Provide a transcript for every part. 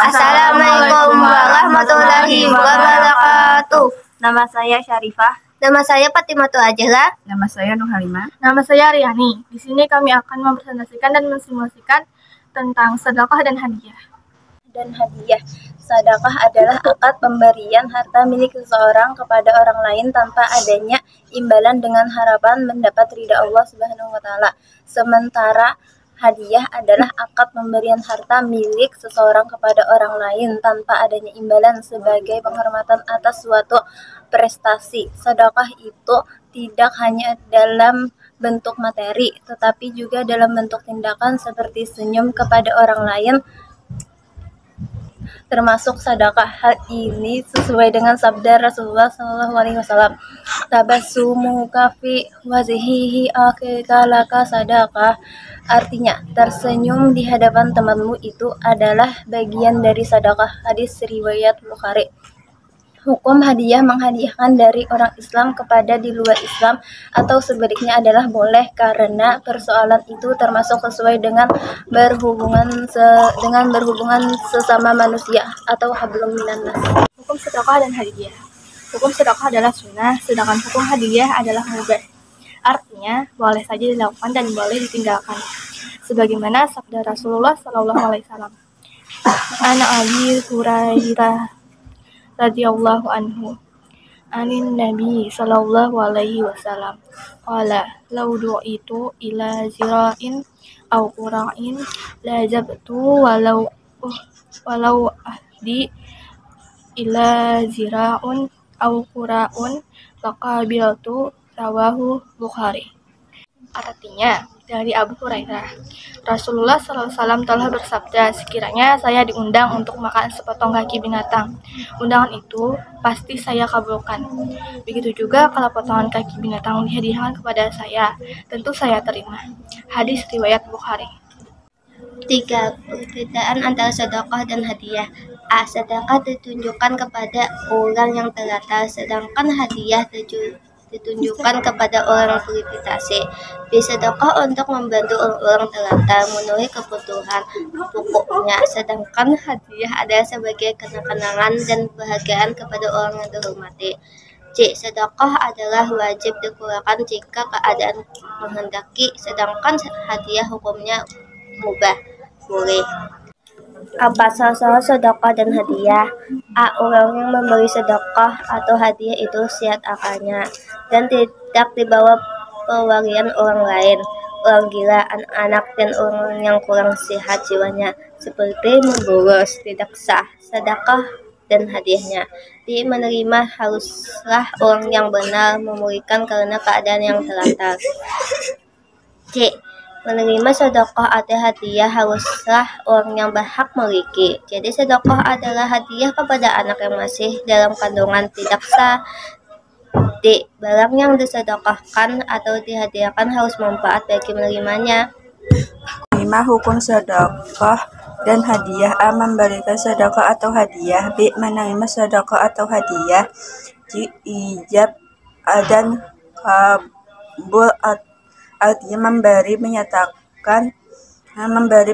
Assalamualaikum warahmatullahi wabarakatuh. Nama saya Syarifah. Nama saya Fatimatu Ajala. Nama saya Nuhalimah. Nama saya Riani. Di sini kami akan mempresentasikan dan mensimulasikan tentang sedekah dan hadiah. Sedekah adalah akad pemberian harta milik seseorang kepada orang lain tanpa adanya imbalan dengan harapan mendapat ridha Allah Subhanahu wa taala. Sementara hadiah adalah akad pemberian harta milik seseorang kepada orang lain tanpa adanya imbalan sebagai penghormatan atas suatu prestasi. Sedekah itu tidak hanya dalam bentuk materi, tetapi juga dalam bentuk tindakan seperti senyum kepada orang lain, termasuk sedekah. Hal ini sesuai dengan sabda Rasulullah SAW, tabassumuka fi wajhihi akhika laka sadaqah. Artinya, tersenyum di hadapan temanmu itu adalah bagian dari sedekah. Hadis riwayat Bukhari. Hukum hadiah menghadiahkan dari orang Islam kepada di luar Islam atau sebaliknya adalah boleh, karena persoalan itu termasuk sesuai dengan berhubungan sesama manusia atau hablum minan nas. Hukum sedekah dan hadiah. Hukum sedekah adalah sunnah, sedangkan hukum hadiah adalah mubah. Artinya, boleh saja dilakukan dan boleh ditinggalkan. Sebagaimana sabda Rasulullah SAW. Ana Abi Hurairah radhiyallahu anhu, anin Nabi sallallahu alaihi wasallam, qala law du'itu ila zira'in aw qura'in la jabtu walau ahdi ila zira'un aw qura'un laqabiltu, rawahu Bukhari. Artinya, dari Abu Hurairah, Rasulullah SAW telah bersabda, sekiranya saya diundang untuk makan sepotong kaki binatang, undangan itu pasti saya kabulkan. Begitu juga kalau potongan kaki binatang dihadiahkan kepada saya, tentu saya terima. Hadis riwayat Bukhari. 3. Perbedaan antara sedekah dan hadiah. A. Sedekah ditunjukkan kepada orang yang terlantar, sedangkan hadiah ditunjukkan kepada orang privitasi. B. Sedekah untuk membantu orang terlantar memenuhi kebutuhan pokoknya, sedangkan hadiah adalah sebagai kenang-kenangan dan kebahagiaan kepada orang yang dihormati. C. Sedekah adalah wajib dikeluarkan jika keadaan menghendaki, sedangkan hadiah hukumnya mubah, boleh. Apa salah sedekah dan hadiah? A. Orang yang memberi sedekah atau hadiah itu sehat akalnya dan tidak dibawa pewarian orang lain, orang gila, anak-anak, dan orang yang kurang sehat jiwanya, seperti memboros, tidak sah sedekah dan hadiahnya. D. Menerima haruslah orang yang benar, memulihkan karena keadaan yang terlantar. C. Menerima sedekah atau hadiah haruslah orang yang berhak memiliki. Jadi sedekah adalah hadiah kepada anak yang masih dalam kandungan, tidak sah. D. Barang yang disedekahkan atau dihadiahkan harus manfaat bagi menerimanya. 5. Hukum sedekah dan hadiah. A. Memberikan sedekah atau hadiah. B. Menerima sedekah atau hadiah. C. Ijab dan kabul. Artinya memberi,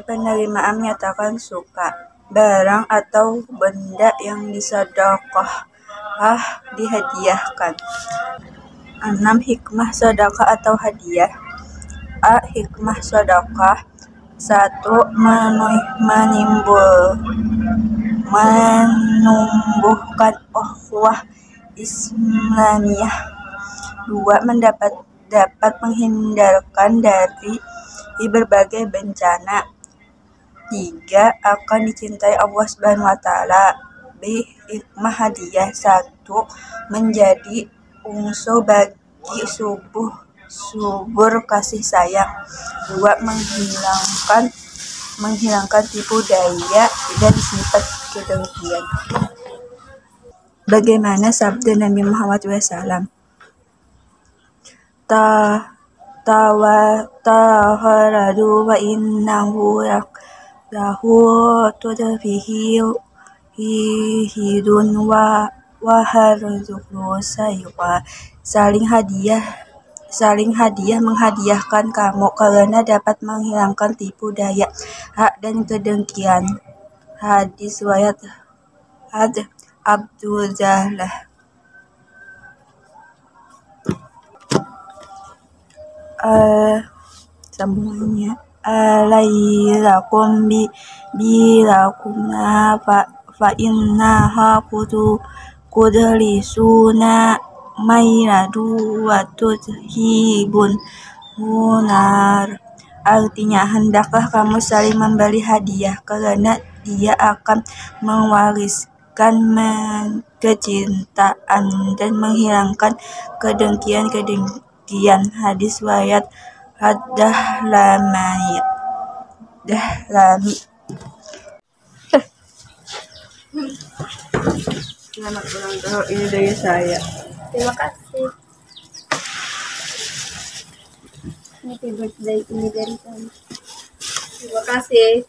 penerimaan menyatakan suka. Barang atau benda yang disedekah dihadiahkan. 6. Hikmah sedekah atau hadiah. A. Hikmah sedekah. 1. Menumbuhkan ukhuwah Islamiyah. 2. Dapat menghindarkan dari berbagai bencana. 3. Akan dicintai Allah Subhanahu wa taala. B. Hikmah hadiah. 1. Menjadi unsur bagi subur kasih sayang. 2. Menghilangkan tipu daya dan sifat kedengkian. Bagaimana sabda Nabi Muhammad SAW? Taharadu wa innahu lahu tudfihi hidun wa harzuqu saywa. Saling hadiah menghadiahkan kamu karena dapat menghilangkan tipu daya, hak dan kedengkian. Hadis riwayat Abdul Jahlah. Sambungannya alailakum bilakumna fa innaha kudlisuna mailadu wa tudhibun munar. Artinya, hendaklah kamu saling memberi hadiah karena dia akan mewariskan kecintaan dan menghilangkan kedengkian. Hadis riwayat Dahlami. Selamat ulang tahun, ini dari saya. Terima kasih. Happy birthday ini dari kami. Terima kasih.